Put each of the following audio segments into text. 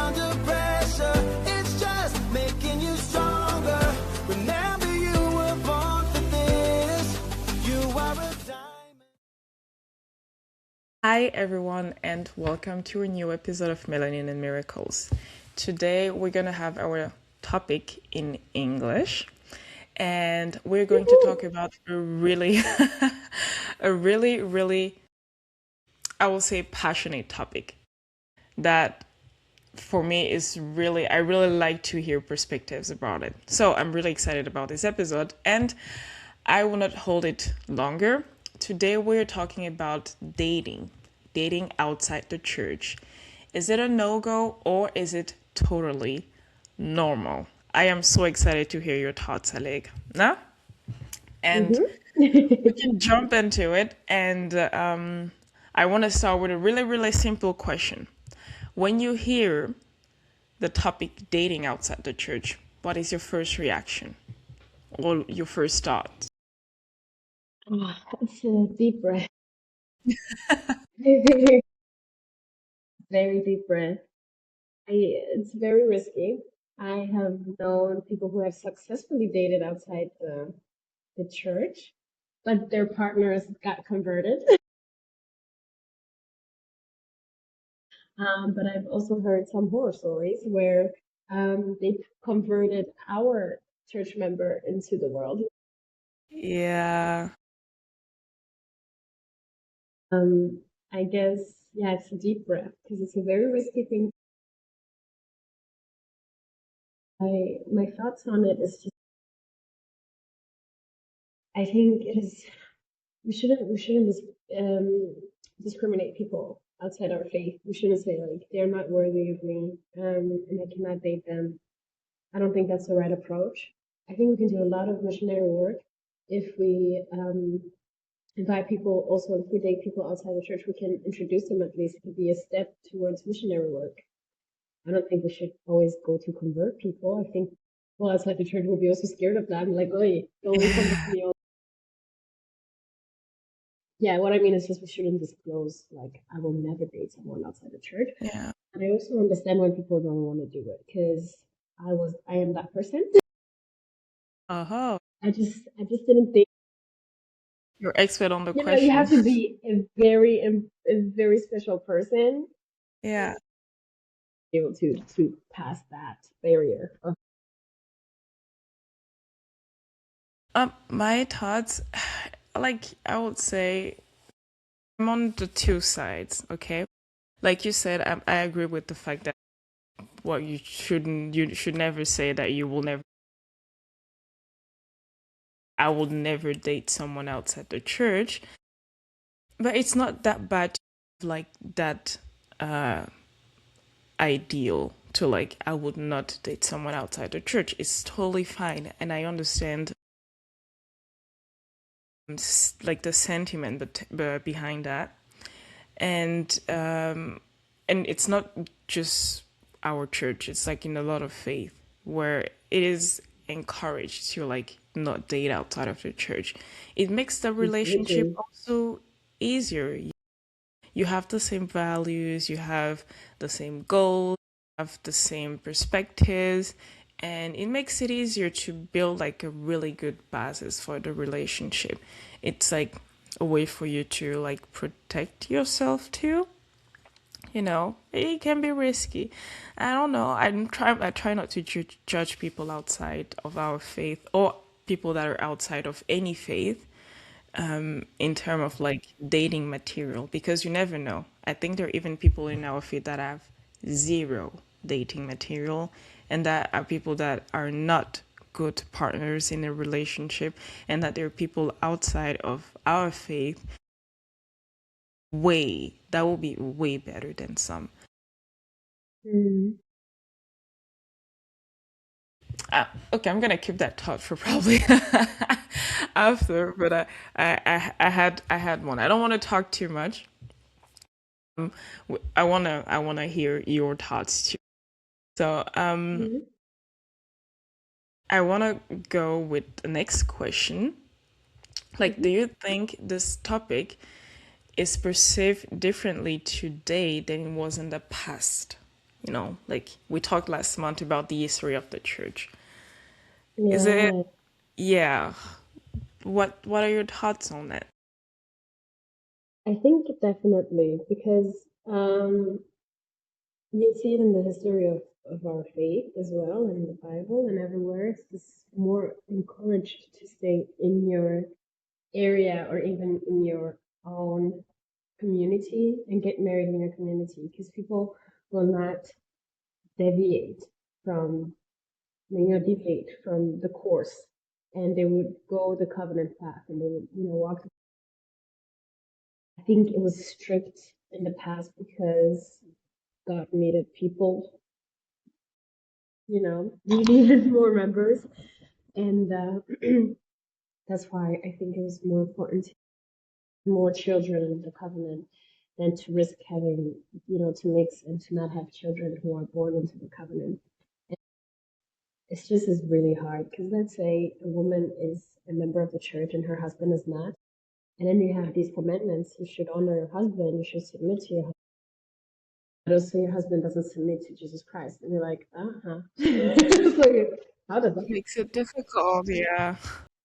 under pressure. It's just making you stronger. Remember, you were born for this. You are a diamond. Hi, everyone, and welcome to a new episode of Melanin and Miracles. Today, we're going to have our topic in English, and we're going to talk about a really, I will say, passionate topic that for me is I really like to hear perspectives about it. So I'm really excited about this episode, and I will not hold it longer. Today we're talking about dating outside the church. Is it a no-go or is it totally normal? I am so excited to hear your thoughts, Alec. Now, and we can jump into it. And I want to start with a really simple question. When you hear the topic dating outside the church, what is your first reaction or your first thought? It's a deep breath. Very, very deep breath. It's very risky. I have known people who have successfully dated outside the church, but their partners got converted. But I've also heard some horror stories where they converted our church member into the world. Yeah. I guess, yeah, it's a deep breath because it's a very risky thing. My thoughts on it is just, I think it is, we shouldn't discriminate people outside our faith. We shouldn't say like they're not worthy of me, and I cannot date them. I don't think that's the right approach. I think we can do a lot of missionary work if we invite people. Also, if we date people outside the church, we can introduce them at least. It could be a step towards missionary work. I don't think we should always go to convert people. I think well, outside the church will be also scared of that. I'm like, oh, don't convert me. Yeah, what I mean is just we shouldn't disclose, like, I will never date someone outside the church. Yeah. And I also understand when people don't want to do it because I am that person. Uh-huh. I just didn't think, You're expert on the you question. have to be a very special person Yeah. to be able to pass that barrier. My thoughts, like I would say, I'm on the two sides, okay? Like you said, I agree with the fact that you should never say that I will never date someone outside the church. But it's not that bad, like that uh, ideal to like, I would not date someone outside the church. It's totally fine. And I understand like the sentiment behind that. And it's not just our church, it's like in a lot of faith where it is encouraged to like not date outside of the church. It makes the relationship Completely. also easier. You have the same values, you have the same goals, you have the same perspectives, and it makes it easier to build like a really good basis for the relationship. It's like a way for you to like protect yourself too. It can be risky. I don't know. I try not to judge people outside of our faith or people that are outside of any faith in terms of like dating material because you never know. I think there are even people in our field that have zero dating material, and that are people that are not good partners in a relationship, and that there are people outside of our faith that will be way better than some. Mm. Okay, I'm gonna keep that thought for probably after, but I had one. I don't want to talk too much. I wanna hear your thoughts too. So Mhm. I wanna go with the next question. Like, do Mhm. you think this topic is perceived differently today than it was in the past? Like we talked last month about the history of the church. Is it? Yeah, Yeah. What are your thoughts on it? I think definitely because you see it in the history of our faith as well, in the Bible and everywhere. It's just more encouraged to stay in your area or even in your own community and get married in your community because people will not deviate from, deviate from the course, and they would go the covenant path and they would, walk. I think it was strict in the past because God needed people, we needed more members, and that's why I think it was more important to have more children in the covenant than to risk having, to mix and to not have children who are born into the covenant. It's just is really hard because let's say a woman is a member of the church and her husband is not, and then you have these commandments: you should honor your husband, you should submit to your husband. But also, your husband doesn't submit to Jesus Christ, and you're like, It's like, how does that? Makes it difficult, yeah.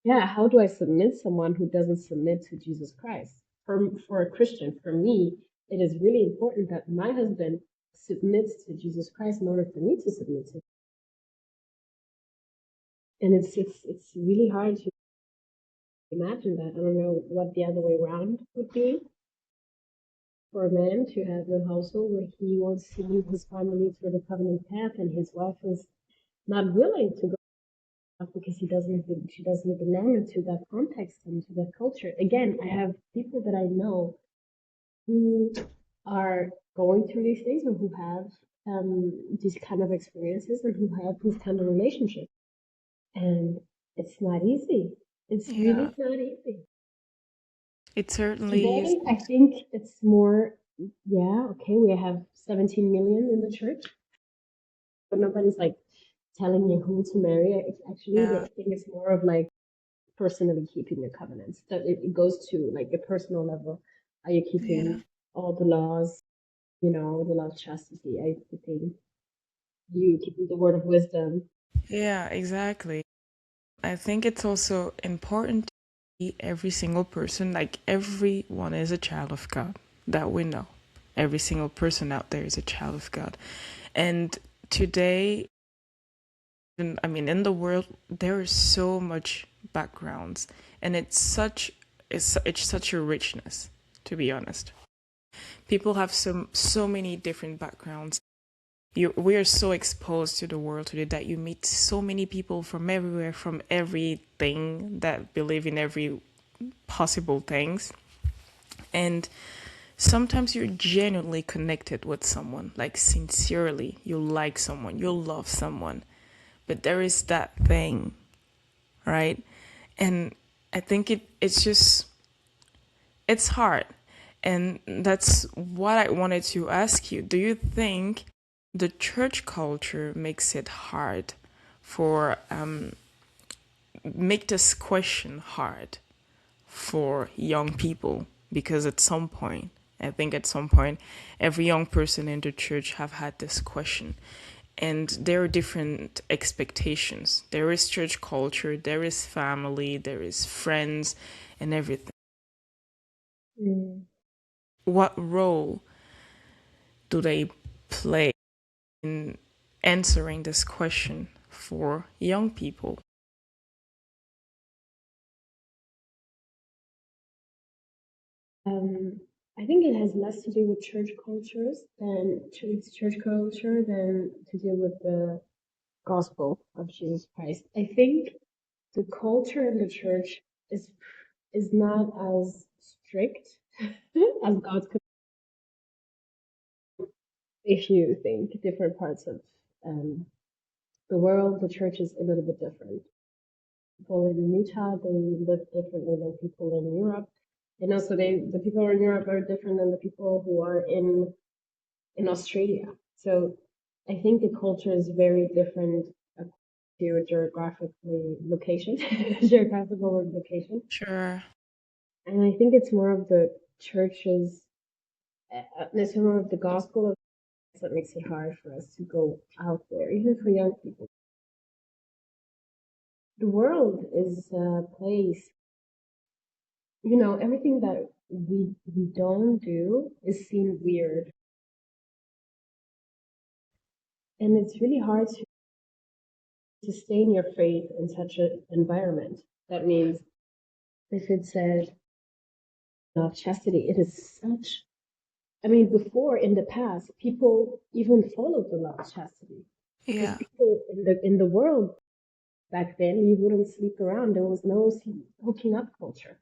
Yeah, how do I submit someone who doesn't submit to Jesus Christ? For a Christian, for me, it is really important that my husband submits to Jesus Christ in order for me to submit to him. And it's really hard to imagine that. I don't know what the other way around would be for a man to have a household where he wants to lead his family through the covenant path and his wife is not willing to go because she doesn't belong into that context and to that culture. Again, I have people that I know who are going through these things or who have these kind of experiences and who have these kind of relationships. And it's not easy. It's Yeah. really not easy. It certainly is. Today, I think it's more, yeah, okay, we have 17 million in the church, but nobody's like telling you who to marry. Actually, Yeah. I think it's more of like personally keeping the covenants. That it goes to like a personal level. Are you Yeah. keeping all the laws, the law of chastity? Are you keeping the word of wisdom? Yeah, exactly. I think it's also important to see every single person, like everyone is a child of God that we know. Every single person out there is a child of God. And today, I mean, in the world, there is so much backgrounds, and it's such a richness, to be honest. People have so many different backgrounds. We are so exposed to the world today that you meet so many people from everywhere, from everything, that believe in every possible things. And sometimes you're genuinely connected with someone, like sincerely you like someone, you love someone, but there is that thing, right? And I think it's hard. And that's what I wanted to ask you. Do you think the church culture makes it hard for make this question hard for young people? Because at some point, I think at some point, every young person in the church have had this question. And there are different expectations. There is church culture, there is family, there is friends, and everything. Mm. What role do they play in answering this question for young people? Um, I think it has less to do with church culture than to do with the gospel of Jesus Christ. I think the culture in the church is not as strict as God's. If you think different parts of um, the world, the church is a little bit different. People in Utah, they live differently than people in Europe. And also, the people in Europe are different than the people who are in Australia. So I think the culture is very different to geographically location, geographical location. Sure. And I think it's more of the church's, it's more of the gospel. So it makes it hard for us to go out there, even for young people. The world is a place, everything that we don't do is seen weird. And it's really hard to sustain your faith in such an environment. That means if it said chastity, it is such. I mean, before in the past, people even followed the law of chastity because Yeah. people in the world back then, you wouldn't sleep around. There was no hooking up culture.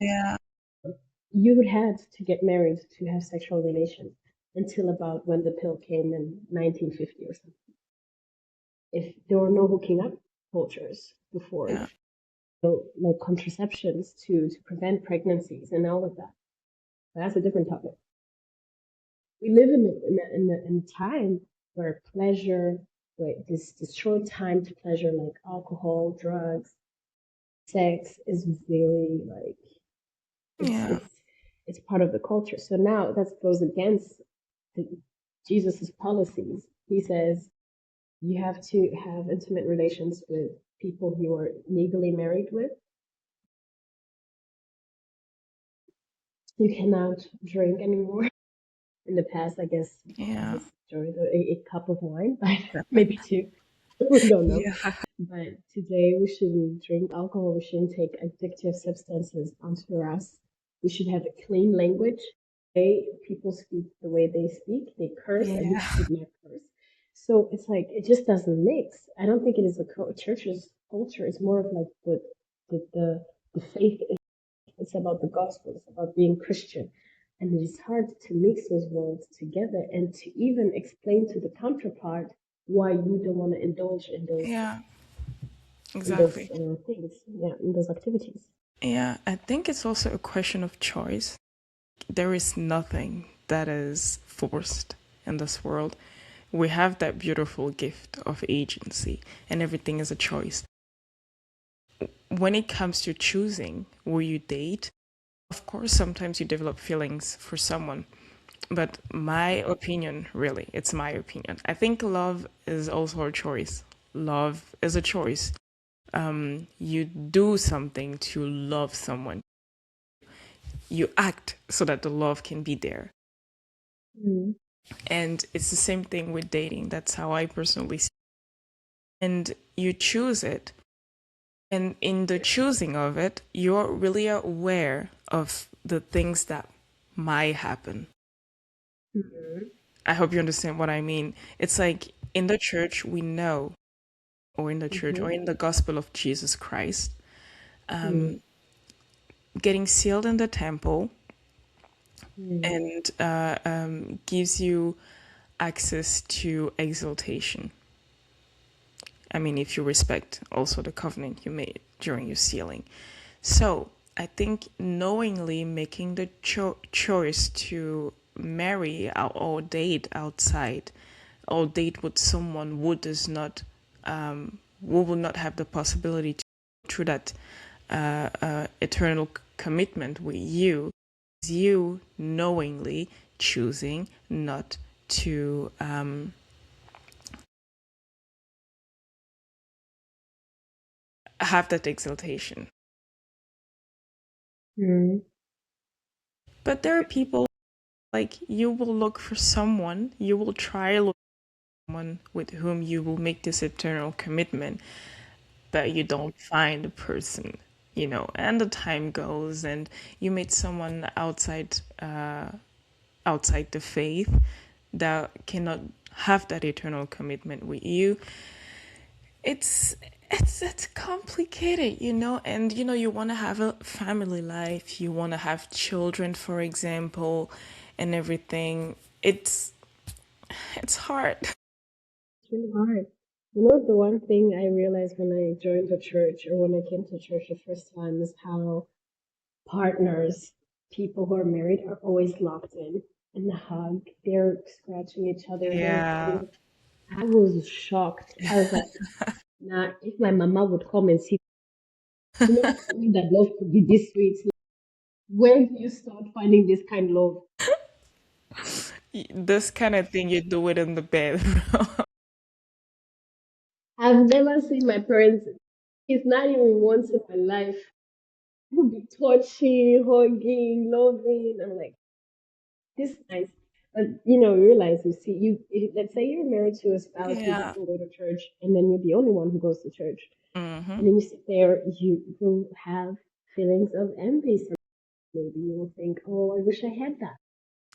Yeah. You would had to get married to have sexual relations until about when the pill came in 1950 or something. If there were no hooking up cultures before, Yeah. so like contraceptions to prevent pregnancies and all of that. But that's a different topic. We live in a time where pleasure, like this short time to pleasure, like alcohol, drugs, sex, is very like it's Yeah. it's it's part of the culture. So now that goes against the, Jesus's policies. He says you have to have intimate relations with people you are legally married with. You cannot drink anymore. In the past, I guess Yeah. Jesus enjoyed a cup of wine, but maybe two. We don't know. Yeah. But today we shouldn't drink alcohol. We shouldn't take addictive substances onto us. We should have a clean language. People speak the way they speak. They curse, and we Yeah. should not curse. So it's like it just doesn't mix. I don't think it is a church's culture. It's more of like the faith. It's about the gospel. It's about being Christian. And it is hard to mix those worlds together and to even explain to the counterpart why you don't want to indulge in those Yeah. in those Exactly. things, yeah, in those activities. Yeah. I think it's also a question of choice. There is nothing that is forced in this world. We have that beautiful gift of agency, and everything is a choice. When it comes to choosing who you date, of course, sometimes you develop feelings for someone. But my opinion, really, it's my opinion. I think love is also a choice. Love is a choice. You do something to love someone. You act so that the love can be there. Mm. And it's the same thing with dating. That's how I personally see it. And you choose it. And in the choosing of it, you're really aware of the things that might happen. Mm-hmm. I hope you understand what I mean. It's like in the church, we know, or in the church, Mm-hmm. or in the gospel of Jesus Christ, Mm. getting sealed in the temple Mm. and gives you access to exaltation. I mean, if you respect also the covenant you made during your sealing. So I think knowingly making the choice to marry or date outside or date with someone who does not, who will not have the possibility to through that eternal commitment with you, is you knowingly choosing not to have that exaltation. Mm. But there are people like you will look for someone, you will try look for someone with whom you will make this eternal commitment, but you don't find a person, and the time goes and you meet someone outside the faith that cannot have that eternal commitment with you. It's complicated, and you want to have a family life, you want to have children, for example, and everything. It's hard. It's really hard. The one thing I realized when I joined the church or when I came to church the first time is how partners, people who are married, are always locked in the hug. They're scratching each other. They're Yeah. hugging. I was shocked. I was like, nah, if my mama would come and see, never told me that love could be this sweet. Where do you start finding this kind of love? This kind of thing, you do it in the bedroom. I've never seen my parents. It's not even once in my life. We'll be touching, hugging, loving. I'm like, this is nice. But you realize let's say you're married to a spouse who Yeah. doesn't go to church, and then you're the only one who goes to church. Mm-hmm. And then you sit there, you will have feelings of envy. Maybe you will think, oh, I wish I had that.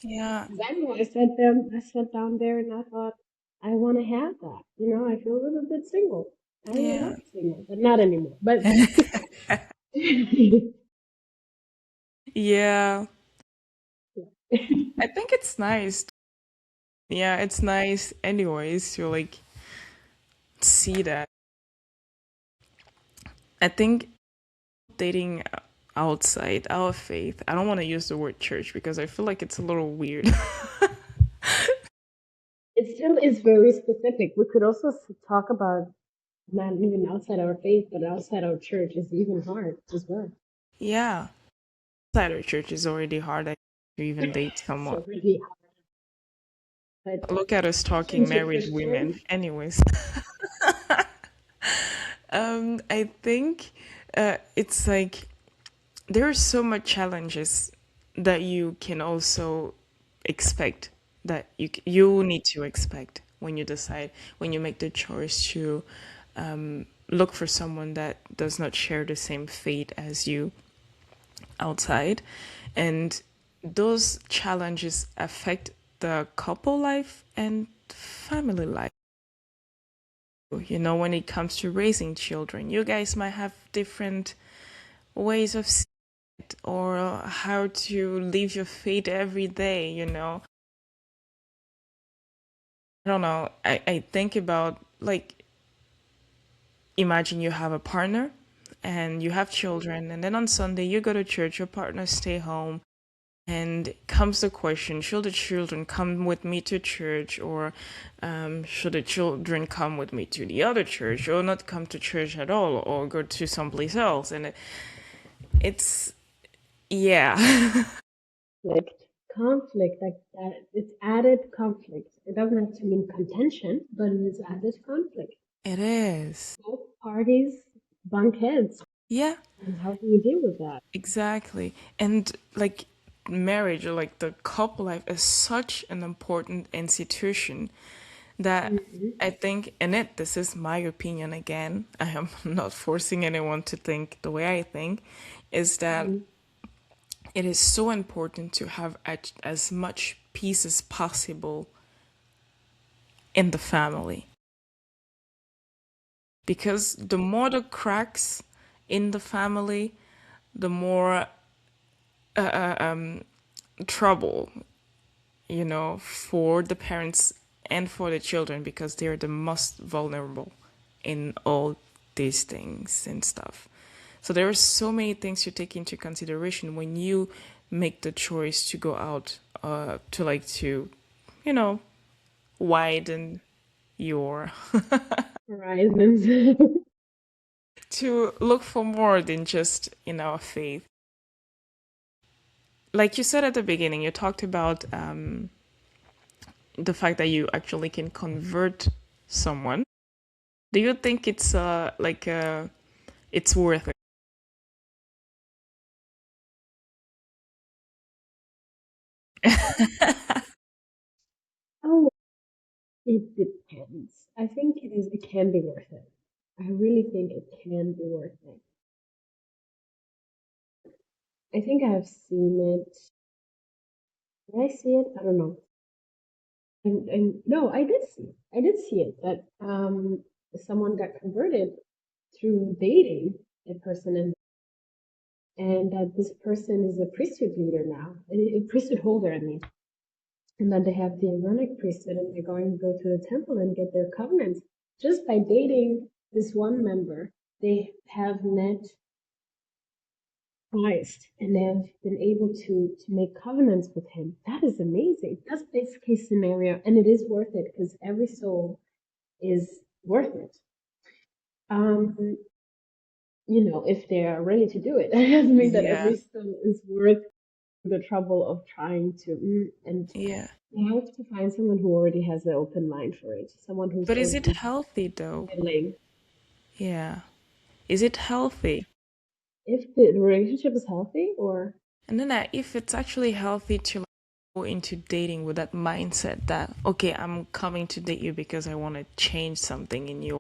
Yeah. 'Cause I know I sat down there and I thought, I want to have that. I feel a little bit single. I Yeah. like single, but not anymore. But Yeah. I think it's nice. Yeah, it's nice anyways to like see that. I think dating outside our faith, I don't want to use the word church because I feel like it's a little weird. it still is very specific. We could also talk about not even outside our faith, but outside our church is even hard as well. Yeah. Outside our church is already hard to even date It's someone. already hard. But Look at us Christian talking to married women. Christian, Anyways, I think it's like there are so much challenges that you can also expect that you need to expect when you decide when you make the choice to look for someone that does not share the same fate as you outside, and those challenges affect the couple life and family life. When it comes to raising children, you guys might have different ways of seeing it or how to live your fate every day. I don't know. I think about like imagine you have a partner and you have children, and then on Sunday you go to church, your partner stay home, and comes the question, should the children come with me to church, or should the children come with me to the other church, or not come to church at all, or go to someplace else? And it's, yeah. conflict, conflict, like that, it's added conflict. It doesn't have to mean contention, but it is added conflict. It is. Both parties bunk heads. Yeah, And how do you deal with that? exactly. And like marriage or like the couple life is such an important institution that Hmm. I think, and this is my opinion again, I am not forcing anyone to think the way I think, is that Hmm. it is so important to have as much peace as possible in the family. Because the more the cracks in the family, the more trouble, for the parents and for the children because they're the most vulnerable in all these things and stuff. So there are so many things to take into consideration when you make the choice to go out to you know widen your Horizons. to look for more than just faith. Like you said at the beginning, you talked about the fact that you actually can convert someone. Do you think it's it's worth it? Oh, it depends. I think it is. It can be worth it. I really think it can be worth it. I think I've seen it. Did I see it? I don't know. And no, I did see it. I did see it that someone got converted through dating a person, and that this person is a priesthood leader now, a priesthood holder, I mean, and that they have the Aaronic priesthood, and they're going to go to the temple and get their covenants just by dating this one member. They have met Christ, and they have been able to make covenants with Him. That is amazing. That's best case scenario, and it is worth it because every soul is worth it. Um, if they are ready to do it. It doesn't mean that Yeah, every soul is worth the trouble of trying to and yeah. You have to find someone who already has an open mind for it, someone who's But is it already healthy though? willing. Yeah. Is it healthy? If the relationship is healthy, or And then if it's actually healthy to like, go into dating with that mindset that, okay, I'm coming to date you because I want to change something in you.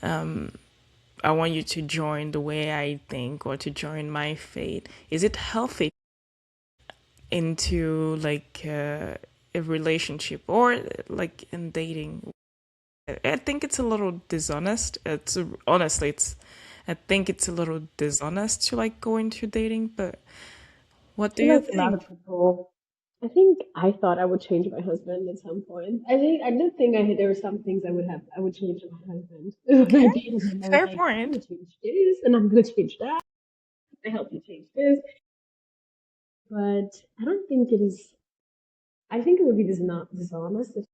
I want you to join the way I think or to join my faith. Is it healthy into like a relationship or like in dating? I think it's a little dishonest. It's honestly, it's. I think it's a little dishonest to like go into dating. But I what do feel you like a lot think? of people. I think I thought I would change my husband at some point. I did think there were some things I would change in my husband. When I Okay, dated him, I was fair like, I'm point. gonna change this and I'm gonna change that. I help you change this, but I don't think it is. I think it would be not dishonest if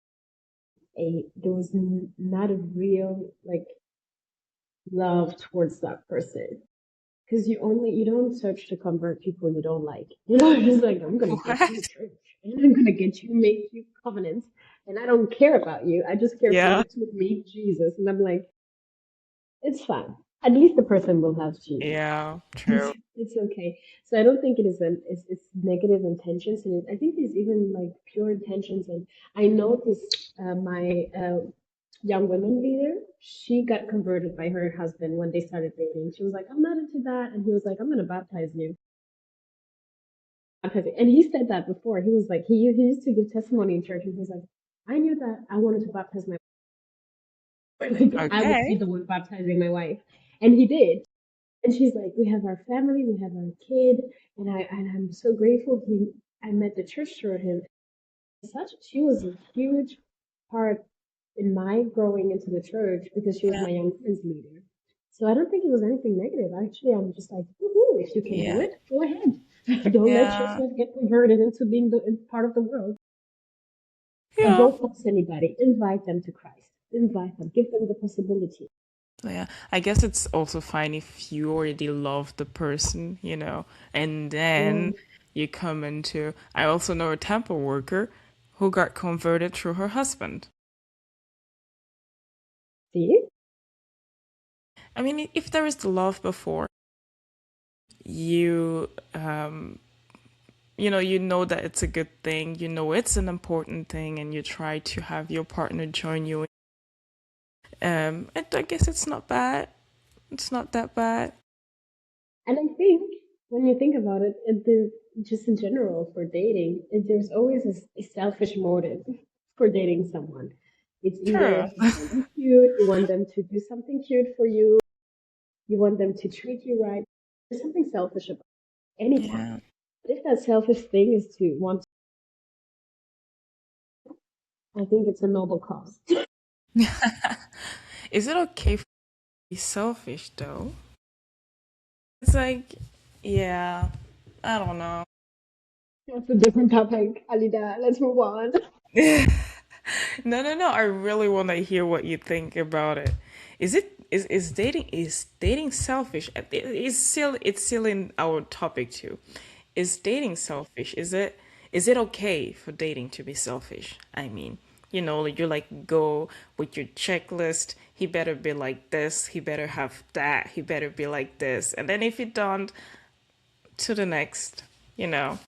there was not a real like love towards that person. Because you don't search to convert people you don't like. You know, it's just like I'm gonna get you in What? church and I'm gonna get you make you covenants, and I don't care about you. I just care for Yeah, you to meet Jesus. And I'm like, it's fine. At least the person will have Jesus. yeah, It's true. it's okay. So I don't think it is it's negative intentions, and I think there's even like pure intentions. And I noticed my young women leader, she got converted by her husband when they started dating. She was like, I'm not into that, and he was like, I'm gonna baptize you. And he said that before. He was like, he used to give testimony in church, and he was like, I knew that I wanted to baptize my wife. Like I would be Okay. the one baptizing my wife, and he did. And she's like, we have our family, we have our kid, and I'm so grateful I met the church through him. Such she was a huge part in my growing into the church because she was Yeah, my young men's leader. So I don't think it was anything negative. Actually, I'm just like, woohoo, if you can do yeah, it, go ahead. Don't let yeah, yourself get converted into being part of the world. And yeah. don't force anybody. Invite them to Christ. Invite them. Give them the possibility. Yeah, I guess it's also fine if you already love the person, and Yeah. then you come into. I also know a temple worker who got converted through her husband. See? I mean, if there is the love before, you, you know that it's a good thing, it's an important thing, and you try to have your partner join you. And I guess it's not bad. It's not that bad. And I think when you think about it, just in general for dating, there's always a selfish motive for dating someone. It's True. either you find them cute, you want them to do something cute for you, you want them to treat you right. There's something selfish about it anytime. Yeah. But if that selfish thing is to want, I think it's a noble cause. Is it okay for you to be selfish though? It's like, yeah, I don't know. That's a different topic, Alida. Let's move on. No, no, no. I really want to hear what you think about it. Is dating selfish? It's still in our topic too. Is dating selfish? Is it okay for dating to be selfish? I mean, like you like go with your checklist. He better be like this. He better have that. He better be like this. And then if you don't, to the next. You know.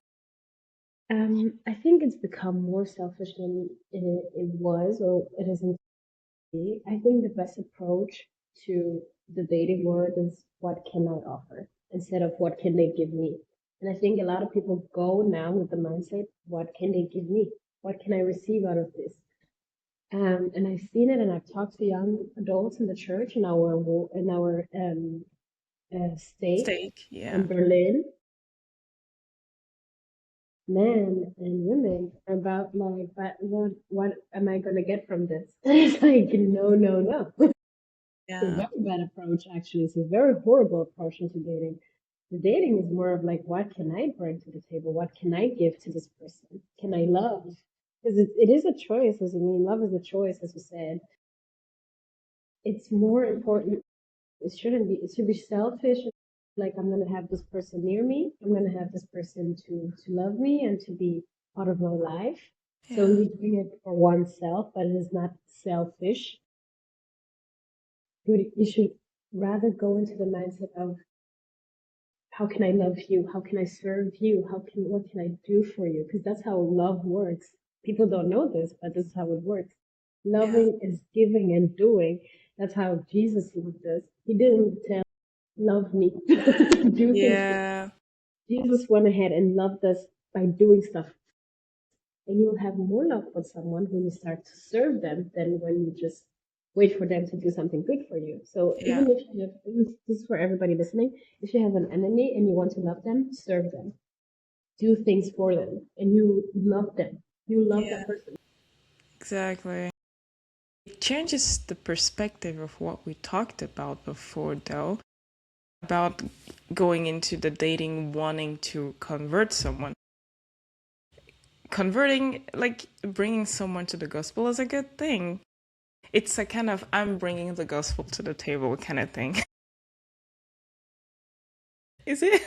I think it's become more selfish than it was, or it isn't. I think the best approach to the dating world is what can I offer instead of what can they give me. And I think a lot of people go now with the mindset, what can they give me? What can I receive out of this? And I've seen it, and I've talked to young adults in the church in our state Steak, yeah. in Berlin, men and women, about like, but what am I gonna get from this? It's like, no, no, no. It's a Yeah. very bad approach, actually. It's a very horrible approach into dating. The dating is more of like, what can I bring to the table? What can I give to this person? Can I love? Because it is a choice, as I mean, love is a choice, as we said. It's more important. It shouldn't be. It should be selfish. Like I'm gonna have this person near me. I'm gonna have this person to love me and to be. out of my life. So Yeah. you're doing it for oneself, but it is not selfish. You should rather go into the mindset of how can I love you? How can I serve you? What can I do for you? Because that's how love works. People don't know this, but this is how it works. Yeah. Loving is giving and doing. That's how Jesus loved us. He didn't tell, love me, do things for me. Yeah. Jesus went ahead and loved us by doing stuff. And you will have more love for someone when you start to serve them than when you just wait for them to do something good for you. So Yeah. even if you have, this is for everybody listening, if you have an enemy and you want to love them, serve them, do things for them, and you love them. You love Yeah. that person. Exactly. It changes the perspective of what we talked about before, though, about going into the dating wanting to convert someone. Converting, like bringing someone to the gospel, is a good thing. It's a kind of I'm bringing the gospel to the table kind of thing. Is it?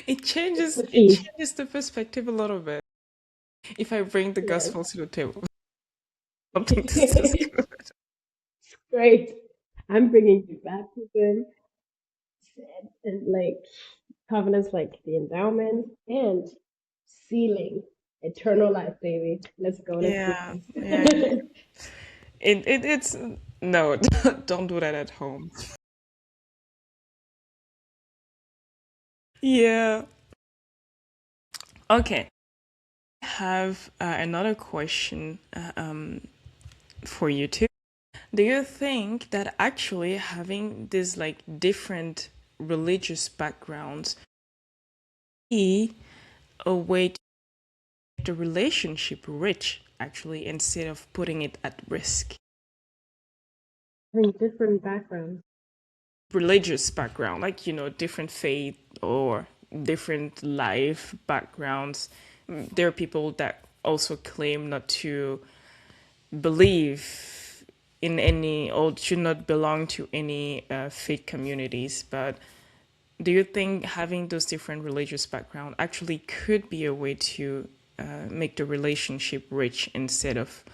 It It's changes the it feast. changes the perspective a little bit. If I bring the Yes. gospel to the table, something this is good. Great. I'm bringing you baptism and like covenants like the endowment and sealing eternal life, baby. Let's go. Let's do Yeah, yeah. this. It's no, don't do that at home. Yeah. Okay. I have another question for you too. Do you think that actually having this like different religious backgrounds be a way to make the relationship rich actually instead of putting it at risk? Having different backgrounds. Religious background, like, different faith or different life backgrounds. There are people that also claim not to believe in any or should not belong to any faith communities. But do you think having those different religious background actually could be a way to make the relationship rich instead of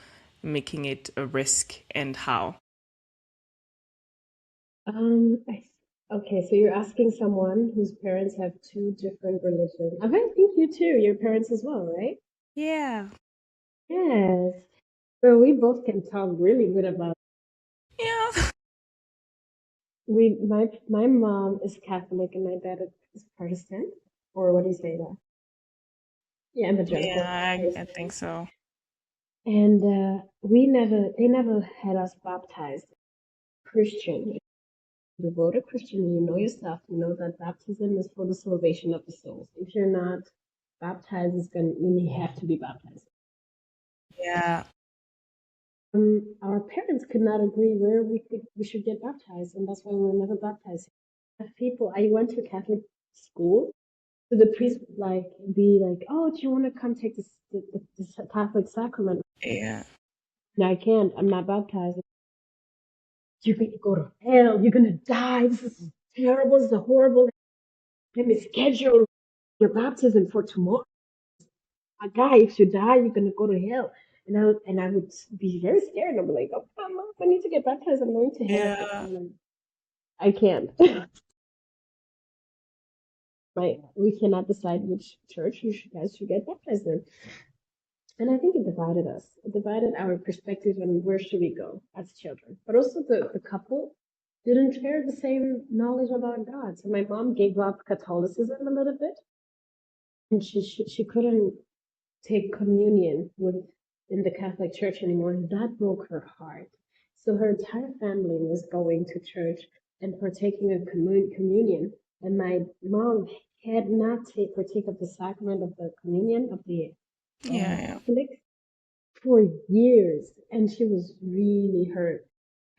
making it a risk, and how? I, okay, so you're asking someone whose parents have two different religions. I think you too, your parents as well, right? Yeah. Yes. So we both can talk really good about. Yeah. My mom is Catholic and my dad is Protestant, or what do you say that? Yeah, Yeah, evangelical I Protestant. think so. And they never had us baptized Christian. You vote a Christian, you know your stuff, you know that baptism is for the salvation of the souls. If you're not baptized, you have to be baptized. Yeah. Our parents could not agree where we should get baptized, and that's why we were never baptized. People, I went to Catholic school, so the priest would like be like, "Oh, do you want to come take this Catholic sacrament?" Yeah. No, I can't. I'm not baptized. You're gonna go to hell. You're gonna die. This is terrible. This is horrible. Let me schedule your baptism for tomorrow. A guy, if you die, you're gonna go to hell. And I would be very scared. I'm like, oh, Mom, I need to get baptized. I'm going to hell. Yeah. And like, I can't. We cannot decide which church guys should get baptized in. And I think it divided us. It divided our perspective on where should we go as children. But also the couple didn't share the same knowledge about God. So my mom gave up Catholicism a little bit, and she couldn't take communion with in the Catholic Church anymore, and that broke her heart. So her entire family was going to church and partaking of communion, and my mom had not partake of the sacrament of the communion of the Yeah. Yeah. Catholics for years, and she was really hurt.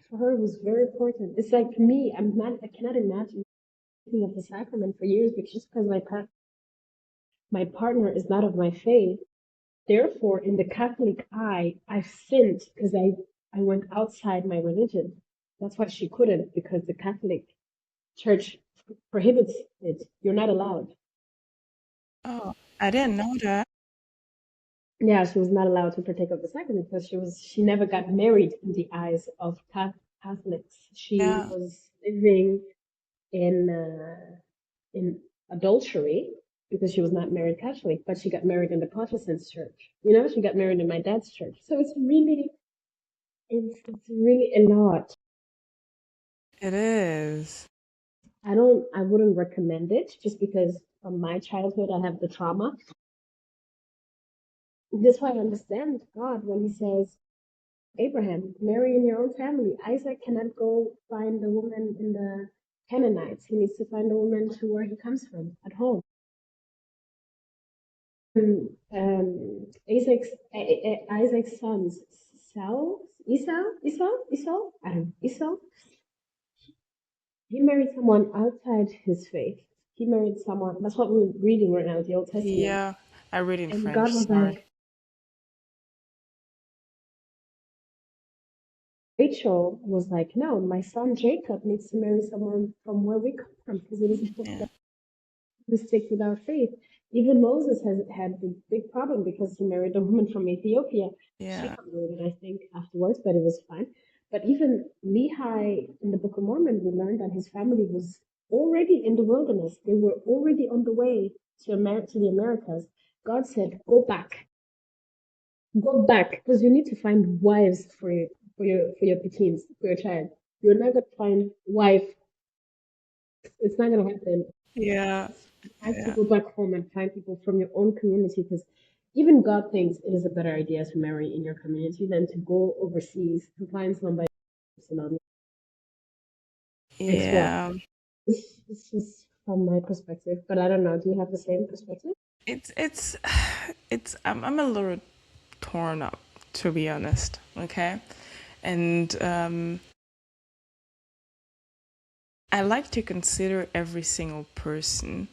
For her, it was very important. It's like me. I cannot imagine thinking of the sacrament for years because just because my partner is not of my faith. Therefore, in the Catholic eye, I've sinned because I went outside my religion. That's why she couldn't, because the Catholic Church prohibits it. You're not allowed. Oh, I didn't know that. Yeah, she was not allowed to partake of the sacrament because she never got married in the eyes of Catholics. She Yeah. was living in in adultery because she was not married Catholic, but she got married in the Protestant church. She got married in my dad's church. So it's really a lot. It is. I wouldn't recommend it just because from my childhood I have the trauma. That's why I understand God when he says, Abraham, marry in your own family. Isaac cannot go find a woman in the Canaanites. He needs to find a woman to where he comes from, at home. Isaac's sons, Esau, I don't know, Esau, he married someone outside his faith. He married someone, that's what we're reading right now, the Old Testament. Yeah. I read in And God French, was sorry. like, Rachel was like, no, my son Jacob needs to marry someone from where we come from because it is important Yeah. that we stick with our faith. Even Moses has had the big problem because he married a woman from Ethiopia. She Yeah. got married, I think, afterwards, but it was fine. But even Lehi in the Book of Mormon, we learned that his family was already in the wilderness. They were already on the way to the Americas. God said, go back, because you need to find wives for your preteens, for your child. You're not gonna find wife. It's not gonna happen. Yeah. You have to Yeah. go back home and find people from your own community because even God thinks it is a better idea to marry in your community than to go overseas to find somebody who's an ex-wife. Yeah. It's just from my perspective, but I don't know. Do you have the same perspective? It's I'm a little torn up, to be honest. Okay. And I like to consider every single person,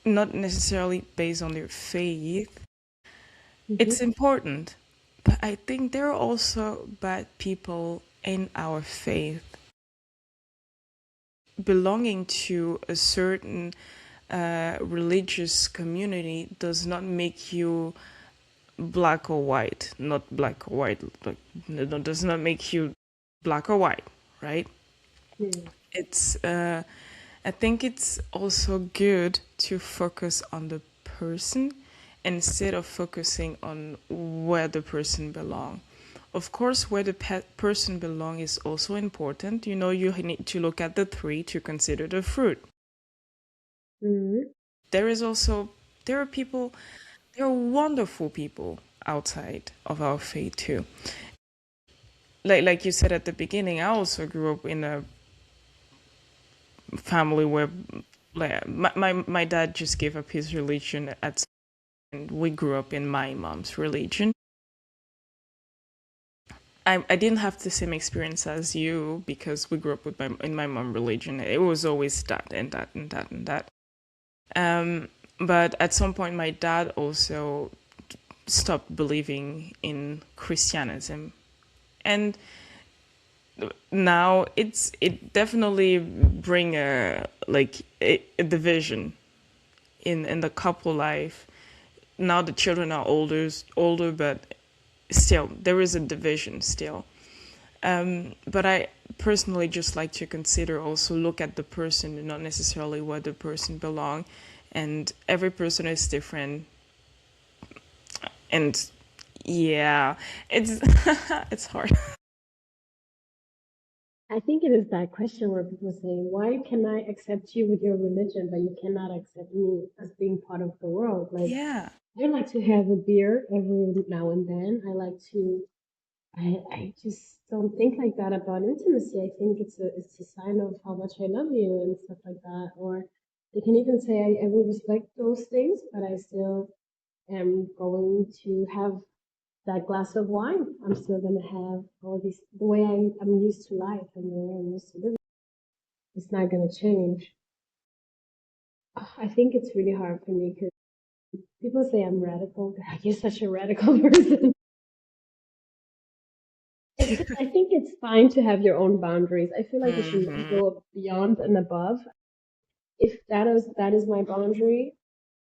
not necessarily based on their faith. It's Mm-hmm. important, but I think there are also bad people in our faith. Belonging to a certain religious community does not make you black or white. Not black or white, but it does not make you black or white, right? Yeah. It's I think it's also good to focus on the person instead of focusing on where the person belong. Of course, where the person belong is also important. You need to look at the tree to consider the fruit. Mm-hmm. There is also there are people, there are wonderful people outside of our faith too. Like you said at the beginning, I also grew up in a family where like my dad just gave up his religion at and we grew up in my mom's religion. I didn't have the same experience as you because we grew up with my mom religion. It was always that and that and that and that. But at some point, my dad also stopped believing in Christianism, and now it definitely bring a division in the couple life. Now the children are older, but still there is a division still. But I personally just like to consider also look at the person and not necessarily where the person belong. And every person is different. And yeah, it's it's hard. I think it is that question where people say, why can I accept you with your religion, but you cannot accept me as being part of the world? Like, Yeah, I like to have a beer every now and then. I just don't think like that about intimacy. I think it's a sign of how much I love you and stuff like that. Or they can even say, I will respect those things, but I still am going to have that glass of wine. I'm still gonna have all these the way I'm used to life and the way I'm used to living. It's not gonna change. I think it's really hard for me because people say I'm radical. God, you're such a radical person. It's just, I think it's fine to have your own boundaries. I feel like you should never hmm go beyond and above. If that is my boundary,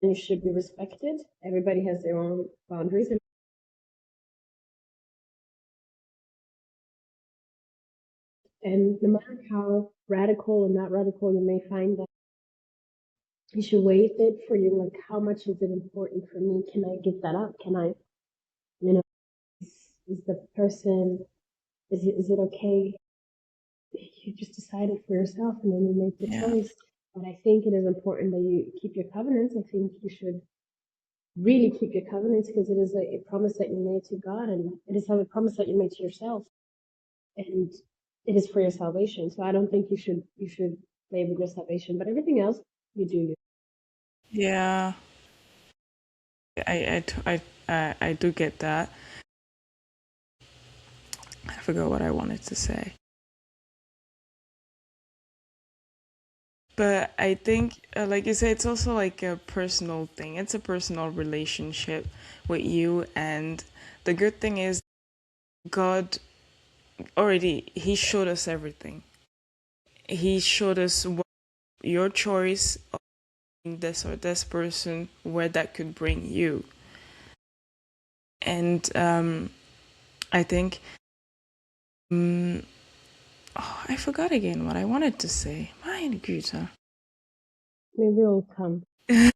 and you should be respected. Everybody has their own boundaries, and no matter how radical or not radical you may find that, you should weigh it for you. Like, how much is it important for me? Can I give that up? Can I, you know, is the person, is it okay? You just decide it for yourself and then you make the Yeah. choice. But I think it is important that you keep your covenants. I think you should really keep your covenants because it is a promise that you made to God, and it is a promise that you made to yourself, and it is for your salvation. So I don't think you should play with your salvation, but everything else you do. Yeah. I do get that. I forgot what I wanted to say. But I think, like you said, it's also like a personal thing. It's a personal relationship with you. And the good thing is, God already, He showed us everything. He showed us what your choice of being this or this person, where that could bring you. And I think, oh, I forgot again what I wanted to say. Meine Güte. Maybe it'll come. Pray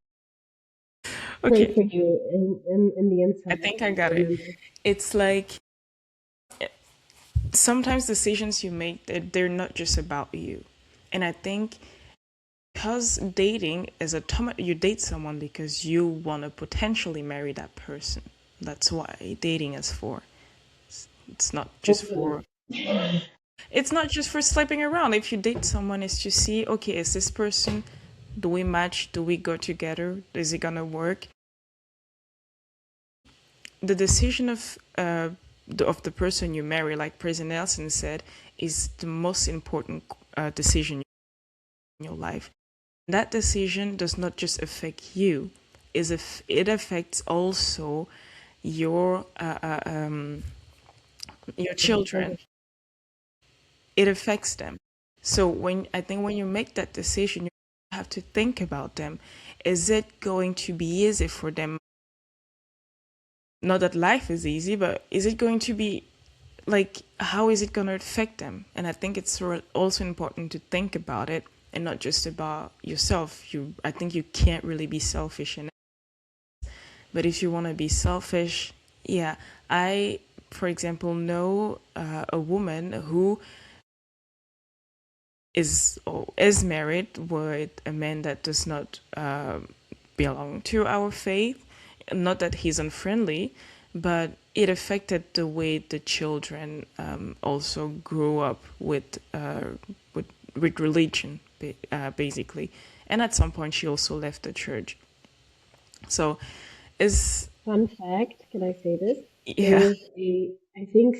Okay, for you in the I inside. think I got it. Remember. It's like sometimes decisions you make, they're not just about you. And I think because dating is you date someone because you want to potentially marry that person. That's why dating is for. It's not just Hopefully. for it's not just for sleeping around. If you date someone, it's to see, okay, is this person, do we match? Do we go together? Is it gonna work? The decision of the person you marry, like President Nelson said, is the most important decision in your life. That decision does not just affect you; is if it affects also your your children. It affects them. So when you make that decision, you have to think about them. Is it going to be easy for them? Not that life is easy, but is it going to be like how is it going to affect them? And I think it's also important to think about it and not just about yourself. I think you can't really be selfish in it. But if you want to be selfish, yeah, I for example know a woman who is married with a man that does not belong to our faith. Not that he's unfriendly, but it affected the way the children also grew up with with religion, basically. And at some point, she also left the church. So, is Fun fact, can I say this? There yeah, is I think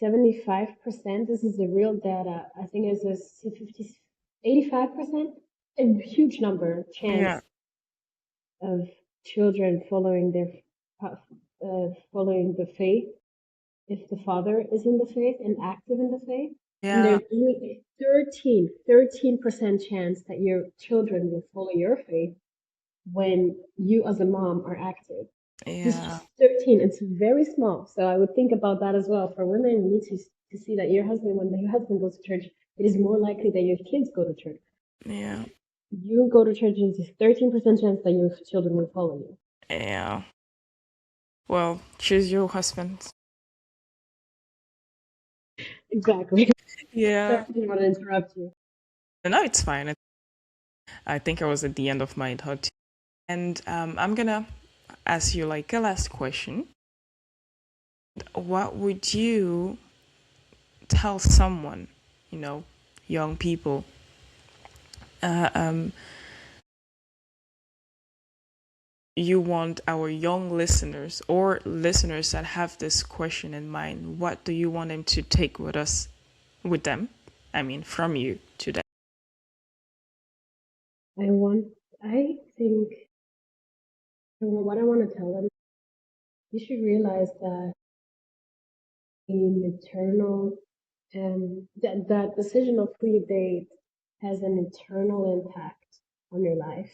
75%, this is the real data, I think it's a 85%, a huge number yeah, chance of children following following the faith if the father is in the faith and active in the faith. And yeah, there's only 13% chance that your children will follow your faith when you as a mom are active. Just yeah, 13, it's very small. So I would think about that as well. For women, you need to see that your husband, when your husband goes to church, it is more likely that your kids go to church. yeah, You go to church, there's a 13% chance that your children will follow you. yeah. Well, choose your husband. Exactly. Sorry, Yeah. I didn't want to interrupt you. No, it's fine. I think I was at the end of my thought. And I'm gonna ask you like a last question. What would you tell someone, you know, young people, uh, um, you want our young listeners or listeners that have this question in mind, what do you want them to take with them? I mean, from you today. I think, what I want to tell them, you should realize that an eternal, that decision of who you date has an eternal impact on your life.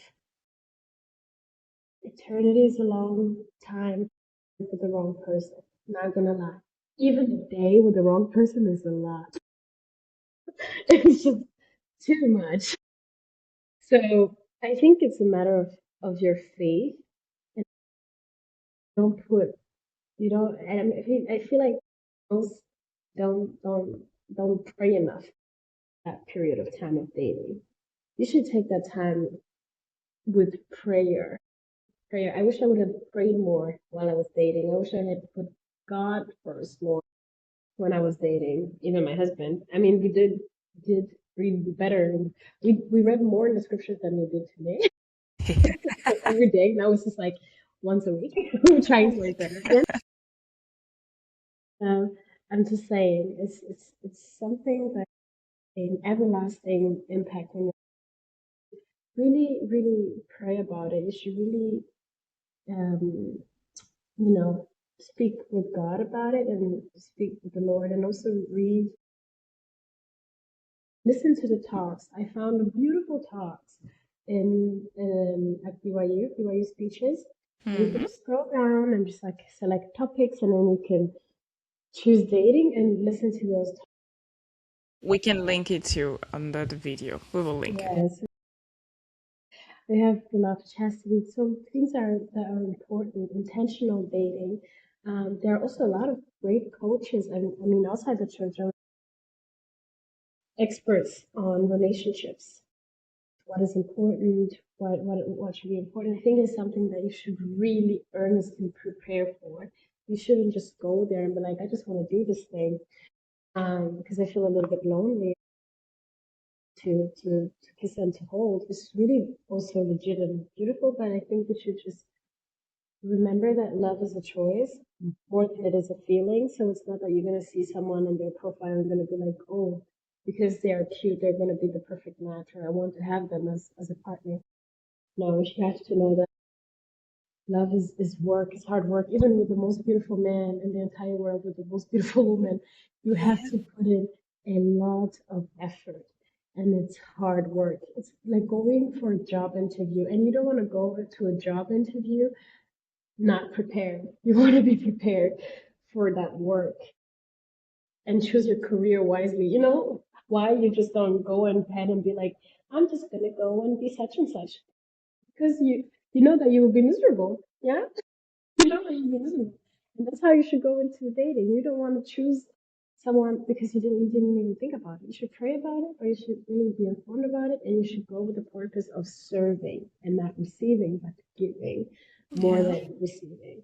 eternity is a long time with the wrong person. Not gonna lie. Even a day with the wrong person is a lot. It's just too much. So I think it's a matter of your faith. And don't put you don't. And I feel like most don't don't pray enough that period of time of dating. You should take that time with prayer. Prayer. I wish I would have prayed more while I was dating. I wish I had put God first more when I was dating, even my husband. I mean, we did read better, and we read more in the scriptures than we did today. Like every day. Now it's just like once a week. We're trying to read better. Um, I'm just saying, it's something that an everlasting impact on you. Really, really pray about it. You should really, um, you know, speak with God about it and speak with the Lord, and also read, listen to the talks. I found beautiful talks in at BYU speeches. And you could just scroll down and just like select topics, and then you can choose dating and listen to those. We can link it to under the video. We will link it. Yes, we have the love chastity. So things are that are important. Intentional dating. There are also a lot of great coaches. I mean, outside the church, are experts on relationships. What is important? What should be important? I think it's something that you should really earnestly prepare for. You shouldn't just go there and be like, I just want to do this thing, because I feel a little bit lonely. To kiss and to hold is really also legit and beautiful, but I think we should just remember that love is a choice more than it is a feeling. So it's not that you're going to see someone on their profile and going to be like, oh, because they are cute, they're going to be the perfect match, or I want to have them as a partner. No, you have to know that love is work, it's hard work. Even with the most beautiful man in the entire world, with the most beautiful woman, you have to put in a lot of effort. And it's hard work. It's like going for a job interview, and you don't want to go to a job interview not prepared. You want to be prepared for that work and choose your career wisely. You know why you just don't go and pen and be like, I'm just gonna go and be such and such, because you know that you will be miserable. Yeah, you know that you'll be miserable, and that's how you should go into dating. You don't want to choose someone because you didn't even think about it. You should pray about it, or you should really be informed about it, and you should go with the purpose of serving and not receiving, but giving more Yeah. than receiving.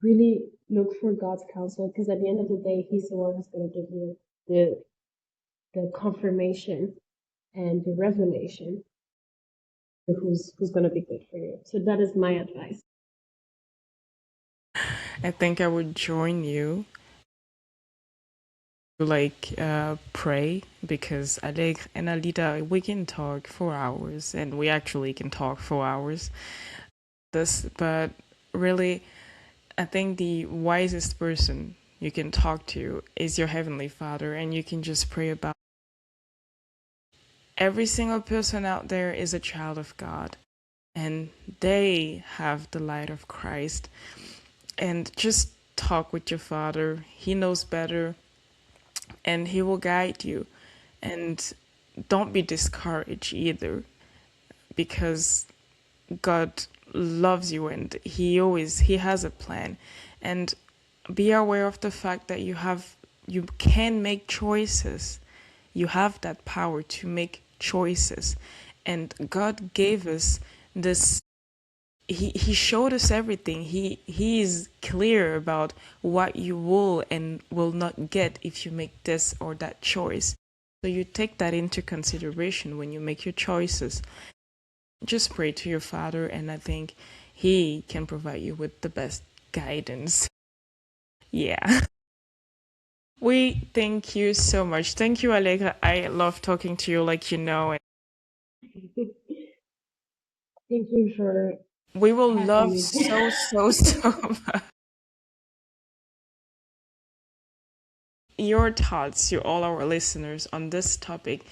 Really look for God's counsel, because at the end of the day, He's the one who's going to give you the confirmation and the revelation of who's going to be good for you. So that is my advice. I think I would join you to pray, because Alec and Alida, we can talk for hours, and we actually can talk for hours. But really, I think the wisest person you can talk to is your Heavenly Father, and you can just pray about. Every single person out there is a child of God, and they have the light of Christ. And just talk with your Father. He knows better, and He will guide you. And don't be discouraged either, because God loves you, and He has a plan. And be aware of the fact that you can make choices. You have that power to make choices. And God gave us this. He showed us everything. He is clear about what you will and will not get if you make this or that choice. So you take that into consideration when you make your choices. Just pray to your Father, and I think He can provide you with the best guidance. Yeah. We thank you so much. Thank you, Allegra. I love talking to you, like you know. Thank you for We will having love me. so much your thoughts, to all our listeners, on this topic.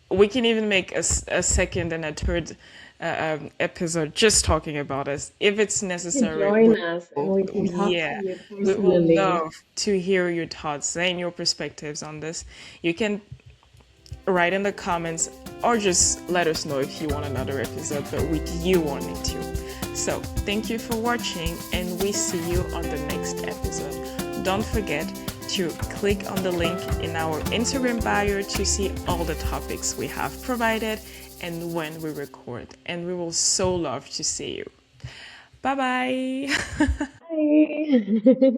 We can even make a second and a third episode just talking about us. If it's You can necessary, join us and we can talk to yeah, you we will personally. love to hear your thoughts and your perspectives on this. You can write in the comments or just let us know if you want another episode, but with you wanting to. So, thank you for watching, and we see you on the next episode. Don't forget to click on the link in our Instagram bio to see all the topics we have provided and when we record. And we will so love to see you. Bye bye. Bye.